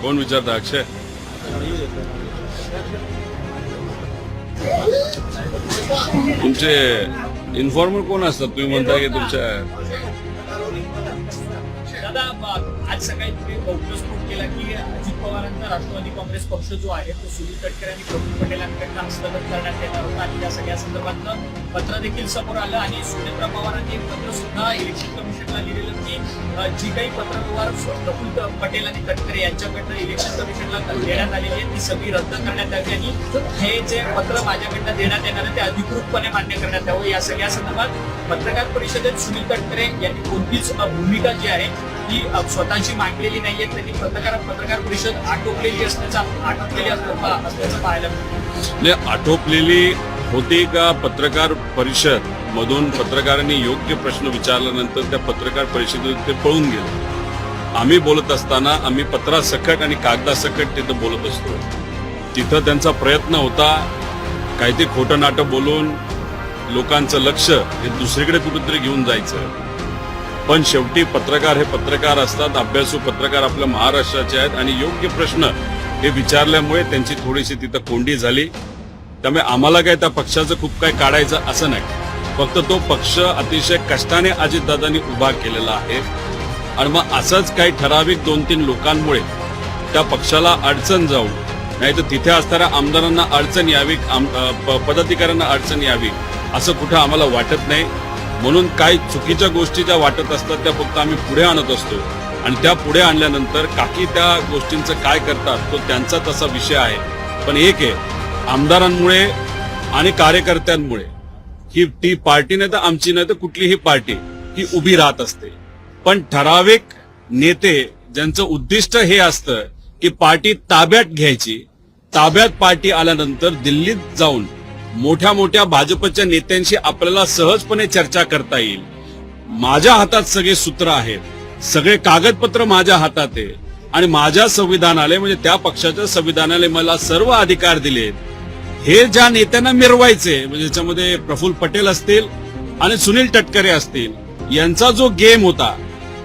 कोण विचारता? अक्षय. तुमचे इन्फॉर्मर कोण असतात? तुम्ही म्हणता की तुमच्या दादा आज सकाळी तुम्ही गौप्यस्फोट केला की अजित पवारांचा राष्ट्रवादी काँग्रेस पक्ष जो आहे तो सुनील तटकरे आणि प्रफुल्ल पटेलांकडनं हस्तगत करण्यात येणार होता आणि या सगळ्या संदर्भातलं पत्र देखील समोर आलं आणि सुनेत्रा पवारांनी एक पत्र सुद्धा इलेक्शन कमिशनला लिहिलेलं की जी काही पत्रव्यवहार प्रफुल्ल पटेल आणि तटकरे यांच्याकडनं इलेक्शन कमिशनला देण्यात आलेली आहे ती सगळी रद्द करण्यात यावी आणि हे जे पत्र माझ्याकडनं देण्यात येणार आहे ते अधिकृतपणे मान्य करण्यात यावं. या सगळ्या संदर्भात पत्रकार परिषदेत सुनील तटकरे यांनी कोणतीच भूमिका जी आहे ती स्वतःची मांडलेली नाहीये. त्यांनी पत्रकार परिषद आटोपलेली असल्याचं पाहायला मिळतं. आटोपलेली होती का पत्रकार परिषद मधून पत्रकारांनी योग्य प्रश्न विचारल्यानंतर त्या पत्रकार परिषदेत ते पळून गेले. आम्ही बोलत असताना आम्ही पत्रासकट आणि कागदासकट तिथं बोलत असतो. तिथं त्यांचा प्रयत्न होता काही ते खोटं नाटं बोलून लोकांचं लक्ष हे दुसरीकडे कुठेतरी घेऊन जायचं. पण शेवटी पत्रकार हे पत्रकार असतात, अभ्यासू पत्रकार आपल्या महाराष्ट्राचे आहेत आणि योग्य प्रश्न हे विचारल्यामुळे त्यांची थोडीशी तिथं कोंडी झाली. त्यामुळे आम्हाला काय त्या पक्षाचं खूप काय काढायचं असं नाही. फक्त तो पक्ष अतिशय कष्टाने अजितदादांनी उभा केलेला आहे आणि मग असंच काही ठराविक 2-3 लोकांमुळे त्या पक्षाला अडचण जाऊ नाही तर तिथे असणाऱ्या आमदारांना अडचण यावी, पदाधिकाऱ्यांना अडचण यावी असं कुठं आम्हाला वाटत नाही. म्हणून काही चुकीच्या गोष्टी ज्या वाटत असतात त्या फक्त आम्ही पुढे आणत असतो आणि त्या पुढे आणल्यानंतर काकी त्या गोष्टींचं काय करतात तो त्यांचा तसा विषय आहे. पण एक आहे, आमदारांमुळे आणि कार्यकर्त्यांमुळे ही पार्टी नाही तर आमची नाही तर कुठलीही पार्टी ही उभी राहत असते. पण ठराविक नेते ज्यांचं उद्दिष्ट हे असतं की पार्टी ताब्यात घ्यायची, ताब्यात पार्टी आल्यानंतर दिल्लीत जाऊन मोठ्या मोठ्या भाजपच्या नेत्यांशी आपल्याला सहजपणे चर्चा करता येईल. माझ्या हातात सगळे सूत्र आहेत, सगळे कागदपत्र माझ्या हातात आहे आणि माझ्या संविधानालय म्हणजे त्या पक्षाच्या संविधानालय मला सर्व अधिकार दिलेत. हे ज्या नेत्यांना मिरवायचे म्हणजे ज्याच्यामध्ये प्रफुल्ल पटेल असतील आणि सुनील तटकरे असतील यांचा जो गेम होता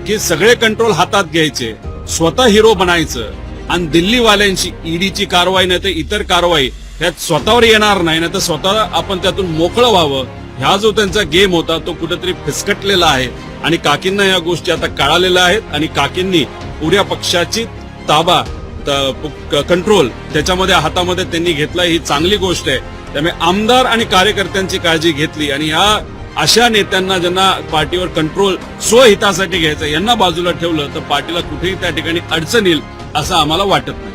की सगळे कंट्रोल हातात घ्यायचे, स्वतः हिरो बनायचं आणि दिल्लीवाल्यांची ईडीची कारवाई नाही तर इतर कारवाई ह्यात स्वतःवर येणार नाही ना तर स्वतः आपण त्यातून मोकळं व्हावं, ह्या जो त्यांचा गेम होता तो कुठेतरी फिसकटलेला आहे आणि काकींना या गोष्टी आता कळालेल्या आहेत आणि काकींनी पुऱ्या पक्षाची ताबा कंट्रोल त्याच्यामध्ये हातामध्ये त्यांनी घेतला. ही चांगली गोष्ट आहे. त्यामुळे आमदार आणि कार्यकर्त्यांची काळजी घेतली आणि ह्या अशा नेत्यांना ज्यांना पार्टीवर कंट्रोल स्वहितासाठी घ्यायचं यांना बाजूला ठेवलं तर पार्टीला कुठेही त्या ठिकाणी अडचण येईल असं आम्हाला वाटत नाही.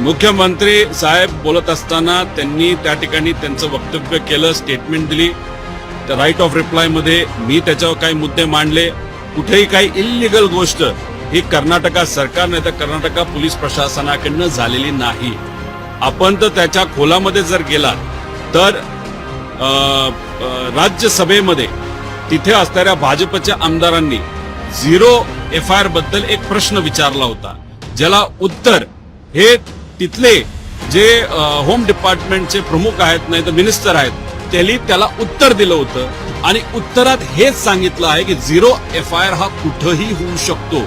मुख्यमंत्री साहेब बोलत असताना त्यांनी त्या ठिकाणी त्यांचं वक्तव्य केलं, स्टेटमेंट दिली. त्या राईट ऑफ रिप्लाय मध्ये मी त्याच्यावर काही मुद्दे मांडले. कुठेही काही इलिगल गोष्ट ही कर्नाटका सरकार नाही तर कर्नाटका पोलीस प्रशासनाकडनं झालेली नाही. आपण तर त्याच्या खोलामध्ये जर गेला तर राज्यसभेमध्ये तिथे असणाऱ्या भाजपच्या आमदारांनी 0 FIR बद्दल एक प्रश्न विचारला होता ज्याला उत्तर हे तिथले जे होम डिपार्टमेंटचे प्रमुख आहेत नाही तर मिनिस्टर आहेत त्यांनी त्याला उत्तर दिलं होतं आणि उत्तरात हेच सांगितलं आहे की 0 FIR हा कुठेही होऊ शकतो.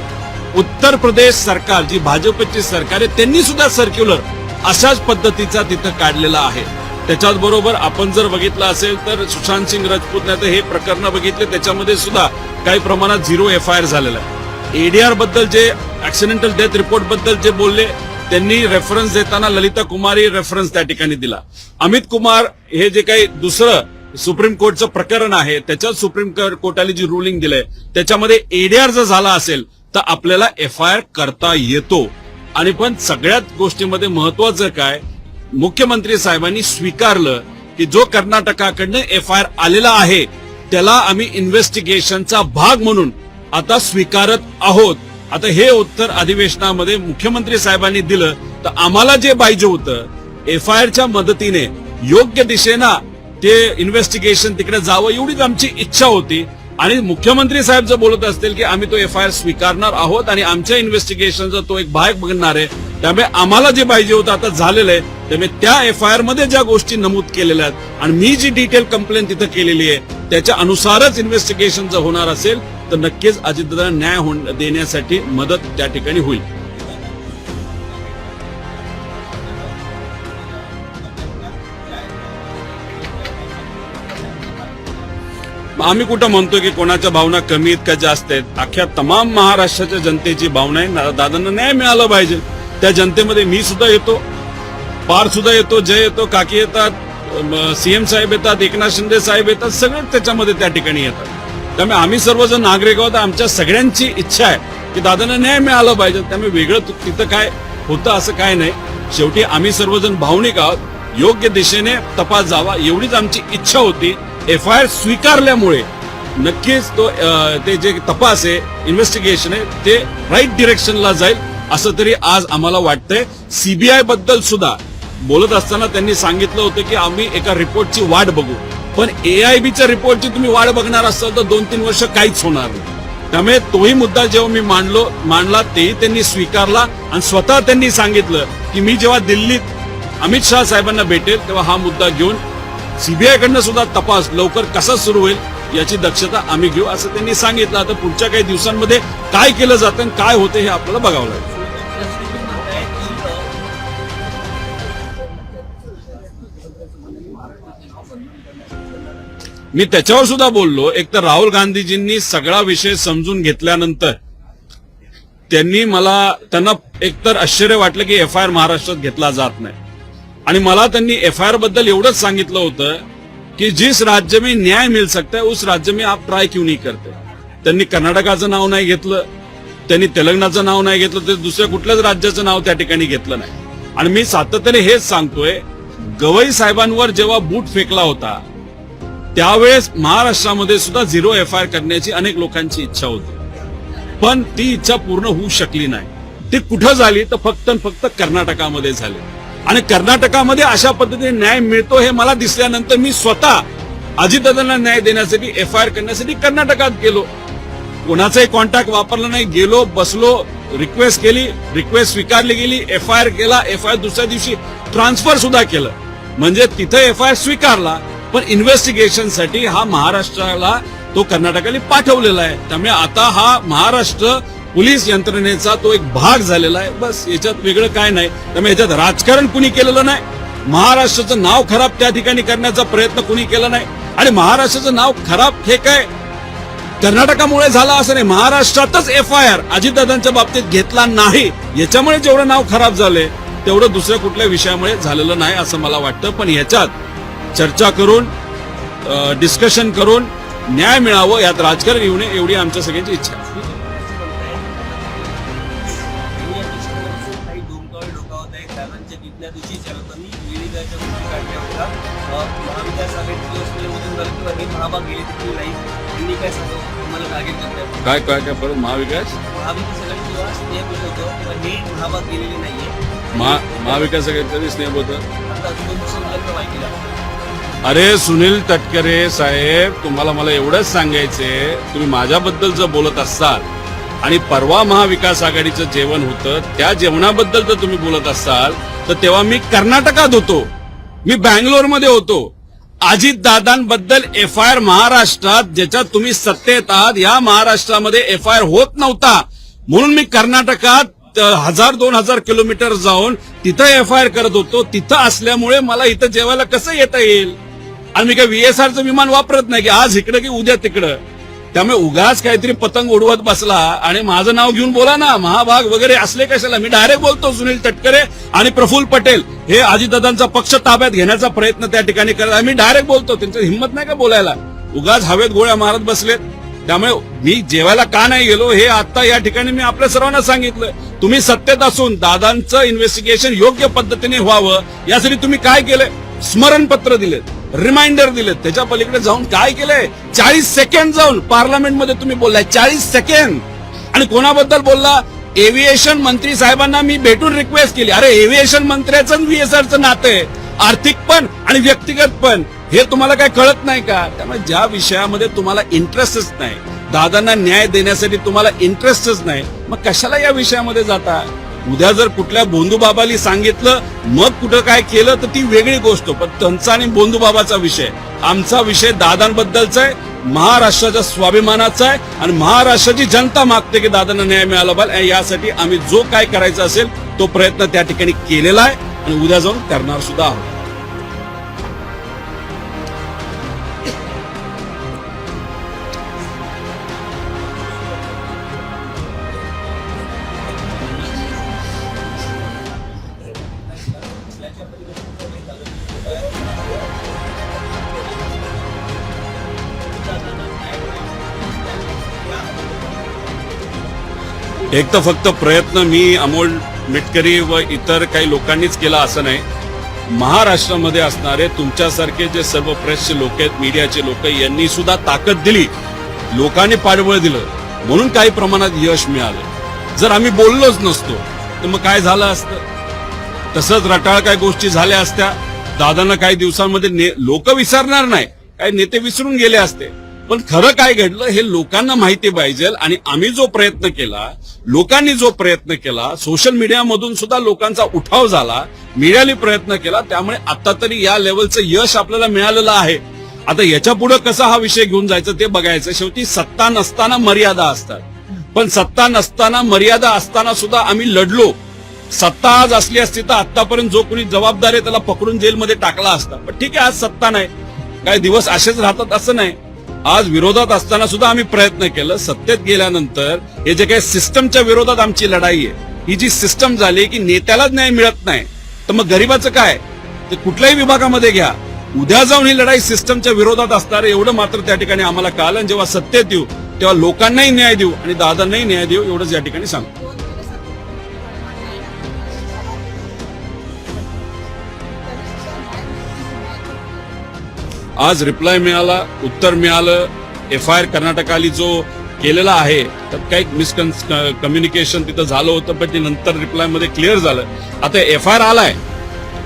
उत्तर प्रदेश सरकार जी भाजपची सरकार आहे त्यांनी सुद्धा सर्क्युलर अशाच पद्धतीचा तिथं काढलेला आहे. त्याच्याच बरोबर आपण जर बघितलं असेल तर सुशांत सिंग राजपूत नाही तर हे प्रकरण बघितले त्याच्यामध्ये सुद्धा काही प्रमाणात 0 FIR झालेला आहे. ADR बद्दल जे ऍक्सिडेंटल डेथ रिपोर्ट बद्दल जे बोलले त्यांनी रेफरन्स देताना ललिता कुमारी रेफरन्स त्या ठिकाणी दिला. अमित कुमार हे जे काही दुसरं सुप्रीम कोर्टचं प्रकरण आहे त्याच्यात सुप्रीम कोर्टाने जी रुलिंग दिलंय त्याच्यामध्ये ADR जर झाला असेल तर आपल्याला FIR करता येतो. आणि पण सगळ्यात गोष्टीमध्ये महत्वाचं काय, मुख्यमंत्री साहेबांनी स्वीकारलं की जो कर्नाटकाकडनं FIR आलेला आहे त्याला आम्ही इन्व्हेस्टिगेशनचा भाग म्हणून आता स्वीकारत आहोत. आता हे उत्तर अधिवेशनामध्ये मुख्यमंत्री साहेबांनी दिलं तर आम्हाला जे पाहिजे होतं FIRच्या मदतीने योग्य दिशेना ते इन्व्हेस्टिगेशन तिकडे जावं एवढीच आमची इच्छा होती. आणि मुख्यमंत्री साहेब जर बोलत असतील की आम्ही तो FIR स्वीकारणार आहोत आणि आमच्या इन्व्हेस्टिगेशनचा तो एक भाग बनणार आहे त्यामुळे आम्हाला जे पाहिजे होतं आता झालेलं आहे. त्यामुळे त्या FIR मध्ये ज्या गोष्टी नमूद केलेल्या आहेत आणि मी जी डिटेल कंप्लेंट तिथं केलेली आहे त्याच्या अनुसारच इन्व्हेस्टिगेशन जर होणार असेल तर नक्कीच अजितदादांना न्याय देण्यासाठी मदत त्या ठिकाणी होईल. आम्ही कुठं म्हणतो की कोणाच्या भावना कमी आहेत का जास्त आहेत. अख्ख्या तमाम महाराष्ट्राच्या जनतेची भावना आहे दादांना न्याय मिळाला पाहिजे. त्या जनतेमध्ये मी सुद्धा येतो, पार सुद्धा येतो, जय येतो, काकी येतात, सीएम साहेब येतात, एकनाथ शिंदे साहेब येतात, सगळे त्याच्यामध्ये त्या ठिकाणी येतात. त्यामुळे आम्ही सर्वजण नागरिक आहोत. आमच्या सगळ्यांची इच्छा आहे की दादांना न्याय मिळाला पाहिजे. त्यामुळे वेगळं तिथं काय होतं असं काय नाही. शेवटी आम्ही सर्वजण भावनिक आहोत. योग्य दिशेने तपास जावा एवढीच आमची इच्छा होती. FIR स्वीकारल्यामुळे नक्कीच ते जे तपास आहे, इन्व्हेस्टिगेशन आहे, ते राईट डिरेक्शनला जाईल असं तरी आज आम्हाला वाटतंय. सीबीआय बद्दल सुद्धा बोलत असताना त्यांनी सांगितलं होतं की आम्ही एका रिपोर्टची वाट बघू. पण AIBच्या रिपोर्टची तुम्ही वाट बघणार असाल तर 2-3 वर्ष काहीच होणार नाही. त्यामुळे तोही मुद्दा जेव्हा मी मांडला तेही त्यांनी स्वीकारला आणि स्वतः त्यांनी सांगितलं की मी जेव्हा दिल्लीत अमित शहा साहेबांना भेटेल तेव्हा हा मुद्दा घेऊन सीबीआय कडनं सुद्धा तपास लवकर कसा सुरू होईल याची दक्षता आम्ही घेऊ असं त्यांनी सांगितलं. आता पुढच्या काही दिवसांमध्ये काय केलं जातं आणि काय होतं हे आपल्याला बघावं लागेल. मी त्याच्यावर सुद्धा बोललो. एक तर राहुल गांधीजींनी सगळा विषय समजून घेतल्यानंतर त्यांना एकतर आश्चर्य वाटलं की FIR महाराष्ट्रात घेतला जात नाही. आणि मला त्यांनी FIR बद्दल एवढंच सांगितलं होतं कि जिस राज्य में न्याय मिल सकता है उस राज्य में आप ट्राय क्यों नहीं करते. त्यांनी कर्नाटकाचं नाव नाही घेतलं, त्यांनी तेलंगणाचं नाव नाही घेतलं, तर दुसऱ्या कुठल्याच राज्याचं नाव त्या ठिकाणी घेतलं नाही. आणि मी सातत्याने हेच सांगतोय, गवई साहेबांवर जेव्हा बूट फेकला होता त्यावेळेस महाराष्ट्रामध्ये सुद्धा 0 FIR करण्याची अनेक लोकांची इच्छा होती. पण ती इच्छा पूर्ण होऊ शकली नाही. ती कुठं झाली तर फक्त कर्नाटकामध्ये झाली. आणि कर्नाटकामध्ये अशा पद्धतीने न्याय मिळतो हे मला दिसल्यानंतर मी स्वतः अजितदादांना न्याय देण्यासाठी FIR करण्यासाठी कर्नाटकात गेलो. कोणाचाही कॉन्टॅक्ट वापरला नाही. गेलो, बसलो, रिक्वेस्ट केली, रिक्वेस्ट स्वीकारली गेली, FIR केला. FIR दुसऱ्या दिवशी ट्रान्सफर सुद्धा केलं. म्हणजे तिथे FIR स्वीकारला, पण इन्व्हेस्टिगेशनसाठी हा महाराष्ट्राला तो कर्नाटकाने पाठवलेला आहे. त्यामुळे आता हा महाराष्ट्र पोलीस यंत्रणेचा तो एक भाग झालेला आहे. बस याच्यात वेगळं काय नाही. त्यामुळे याच्यात राजकारण कुणी केलेलं नाही. महाराष्ट्राचं नाव खराब त्या ठिकाणी करण्याचा प्रयत्न कुणी केला नाही. आणि महाराष्ट्राचं नाव खराब हे काय कर्नाटकामुळे झाला असं नाही. महाराष्ट्रातच FIR अजितदादांच्या बाबतीत घेतला नाही, याच्यामुळे जेवढं नाव खराब झालंय तेवढं दुसऱ्या कुठल्या विषयामुळे झालेलं नाही असं मला वाटतं. पण याच्यात चर्चा करून डिस्कशन करून न्याय मिळावं, यात राजकारण येऊ नये एवढी आमच्या सगळ्यांची इच्छा आहे. काय काय काय परत महाविकास महाविकास कधी स्नेह होतं. अरे सुनील तटकरे साहेब, तुम्हाला मला एवढंच सांगायचंय, तुम्ही माझ्याबद्दल जर बोलत असाल आणि परवा महाविकास आघाडीचं जेवण होतं त्या जेवणाबद्दल जर तुम्ही बोलत असाल तर तेव्हा मी कर्नाटकात होतो, मी बँगलोरमध्ये होतो. अजितदादांबद्दल FIR महाराष्ट्रात ज्याच्यात तुम्ही सत्तेत आहात या महाराष्ट्रामध्ये FIR होत नव्हता म्हणून मी कर्नाटकात 1000-2000 किलोमीटर जाऊन तिथं FIR करत होतो. तिथं असल्यामुळे मला इथं जेवायला कसं येता येईल. आणि मी काय VSRचं विमान वापरत नाही की आज इकडं की उद्या तिकडं. त्यामुळे उगाच काहीतरी पतंग उडवत बसला आणि माझं नाव घेऊन बोला ना, महाभाग वगैरे असले कशाला. मी डायरेक्ट बोलतो, सुनील तटकरे आणि प्रफुल्ल पटेल हे अजितदादांचा पक्ष ताब्यात घेण्याचा प्रयत्न त्या ठिकाणी करतात. मी डायरेक्ट बोलतो, त्यांची हिंमत नाही का बोलायला. उगाच हवेत गोळ्या मारत बसलेत. त्यामुळे मी जेवायला का नाही गेलो हे आता या ठिकाणी मी आपल्या सर्वांना सांगितलं. तुम्ही सत्तेत असून दादांचं इन्व्हेस्टिगेशन योग्य पद्धतीने व्हावं यासाठी तुम्ही काय केलंय? स्मरणपत्र दिलेत, रिमाइंडर दिलेत. त्याच्या पलीकडे जाऊन काय केलंय? 40 सेकंड जाऊन पार्लमेंटमध्ये तुम्ही बोललाय, 40 सेकंड. आणि कोणाबद्दल बोलला? एव्हिएशन मंत्री साहेबांना मी भेटून रिक्वेस्ट केली. अरे एव्हिएशन मंत्र्याचं VSRचं नातं आहे, आर्थिक पण आणि व्यक्तिगत पण. हे तुम्हाला काय कळत नाही का? त्यामुळे ज्या विषयामध्ये तुम्हाला इंटरेस्टच नाही, दादांना न्याय देण्यासाठी तुम्हाला इंटरेस्टच नाही, मग कशाला या विषयामध्ये जाता? उद्या जर कुठल्या बोंधूबाबाली सांगितलं मग कुठं काय केलं तर ती वेगळी गोष्ट. पण त्यांचा आणि बोंधूबाबाचा विषय आमचा विषय दादांबद्दलचा आहे, महाराष्ट्राच्या स्वाभिमानाचा आहे आणि महाराष्ट्राची जनता मागते की दादांना न्याय मिळाला पाहिजे. यासाठी आम्ही जो काय करायचा असेल तो प्रयत्न त्या ठिकाणी केलेला आहे आणि उद्या जाऊन करणार सुद्धा आहोत. एक तर फक्त प्रयत्न मी, अमोल मिटकरी व इतर काही लोकांनीच केला असं नाही. महाराष्ट्रामध्ये असणारे तुमच्यासारखे जे सर्व प्रेसचे लोक आहेत, मीडियाचे लोक, यांनी सुद्धा ताकद दिली, लोकांनी पाठबळ दिलं, म्हणून काही प्रमाणात यश मिळालं. जर आम्ही बोललोच नसतो तर मग काय झालं असतं? तसंच रटाळ काही गोष्टी झाल्या असत्या. दादांना काही दिवसांमध्ये लोक विसरणार नाही, काही नेते विसरून गेले असते. पण खरं काय घडलं हे लोकांना माहिती पाहिजे. आणि आम्ही जो प्रयत्न केला, लोकांनी जो प्रयत्न केला, सोशल मीडियामधून सुद्धा लोकांचा उठाव झाला, मीडियाने प्रयत्न केला, त्यामुळे आता तरी या लेवलचं यश आपल्याला मिळालेलं आहे. आता याच्या पुढे कसा हा विषय घेऊन जायचं ते बघायचं. शेवटी सत्ता नसताना मर्यादा असतात, पण सत्ता नसताना मर्यादा असताना सुद्धा आम्ही लढलो. सत्ता आज असली असती तर आतापर्यंत जो कोणी जबाबदार आहे त्याला पकडून जेलमध्ये टाकला असता. पण ठीक आहे, आज सत्ता नाही, काही दिवस असेच राहतात असं नाही. आज विरोधात असताना सुद्धा आम्ही प्रयत्न केलं. सत्तेत गेल्यानंतर हे जे काही सिस्टमच्या विरोधात आमची लढाई आहे, ही जी सिस्टम झाली की नेत्यालाच न्याय मिळत नाही, तर मग गरीबाचं काय? ते कुठल्याही विभागामध्ये घ्या, उद्या जाऊन ही लढाई सिस्टमच्या विरोधात असणार आहे, एवढं मात्र त्या ठिकाणी आम्हाला कळालं. आणि जेव्हा सत्तेत येऊ तेव्हा लोकांनाही न्याय देऊ आणि दादांनाही न्याय देऊ, एवढंच या ठिकाणी सांगतो. आज रिप्लाय मिळाला, उत्तर मिळालं. FIR कर्नाटकाली जो केलेला आहे त्यात काही मिसकम्युनिकेशन तिथं झालं होतं, पण ते नंतर रिप्लाय मध्ये क्लिअर झालं. आता FIR आलाय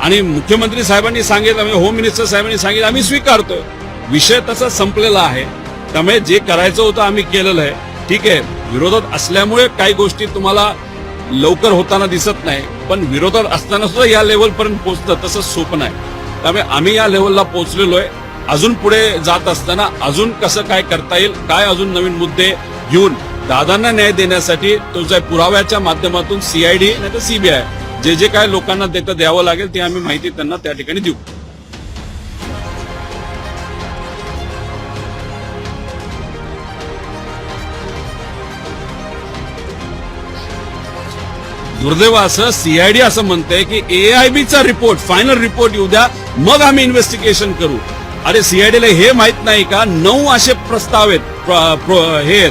आणि मुख्यमंत्री साहेबांनी सांगितलं, होम मिनिस्टर साहेबांनी सांगितलं, आम्ही स्वीकारतो. विषय तसा संपलेला आहे. त्यामुळे जे करायचं होतं आम्ही केलेलं आहे. ठीक आहे, विरोधात असल्यामुळे काही गोष्टी तुम्हाला लवकर होताना दिसत नाही, पण विरोधात असताना सुद्धा या लेवलपर्यंत पोहोचतं तसं सोपं नाही. त्यामुळे आम्ही या लेवलला पोहोचलेलो आहे. अजून पुढे जात असताना अजून कसं काय करता येईल, काय अजून नवीन मुद्दे घेऊन दादांना न्याय देण्यासाठी तो जे पुराव्याच्या माध्यमातून CID नाही तर CBI जे जे काय लोकांना द्यावं लागेल ते आम्ही माहिती त्यांना त्या ठिकाणी देऊ. दुर्दैव असं CID असं म्हणते की AIBचा रिपोर्ट, फायनल रिपोर्ट येऊ द्या, मग आम्ही इन्व्हेस्टिगेशन करू. अरे CIDला हे माहित नाही का 9 असे प्रस्ताव आहेत, हे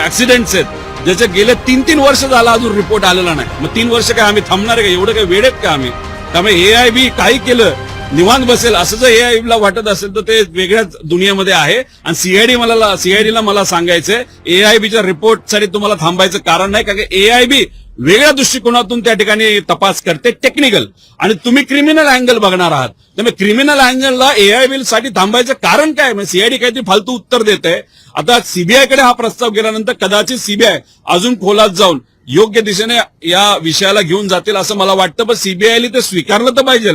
ऍक्सिडेंट्स आहेत ज्याचे गेले 3-3 वर्ष झाला अजून रिपोर्ट आलेला नाही. मग 3 वर्ष काय आम्ही थांबणार आहे का? एवढं काही वेळेत का आम्ही? त्यामुळे AIB काही केलं निवांत बसेल असं जर AIBला वाटत असेल तर ते वेगळ्याच दुनियेमध्ये आहे. आणि CIDला मला सांगायचंय, AIBच्या रिपोर्टसाठी तुम्हाला थांबायचं कारण नाही, कारण AIB वेगळ्या दृष्टिकोनातून त्या ठिकाणी तपास करते, टेक्निकल, आणि तुम्ही क्रिमिनल अँगल बघणार आहात. त्यामुळे क्रिमिनल अँगलला AIB साठी थांबायचं कारण काय? CID काहीतरी फालतू उत्तर देत आहे. आता CBI कडे हा प्रस्ताव गेल्यानंतर कदाचित CBI अजून खोलात जाऊन योग्य दिशेने या विषयाला घेऊन जातील असं मला वाटतं. पण CBIने ते स्वीकारलं तर पाहिजे.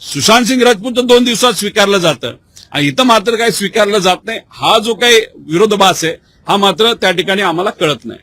सुशांत सिंग राजपूत 2 दिवसात स्वीकारलं जातं आणि इथं मात्र काही स्वीकारलं जात नाही. हा जो काही विरोधाभास आहे हा मात्र त्या ठिकाणी आम्हाला कळत नाही.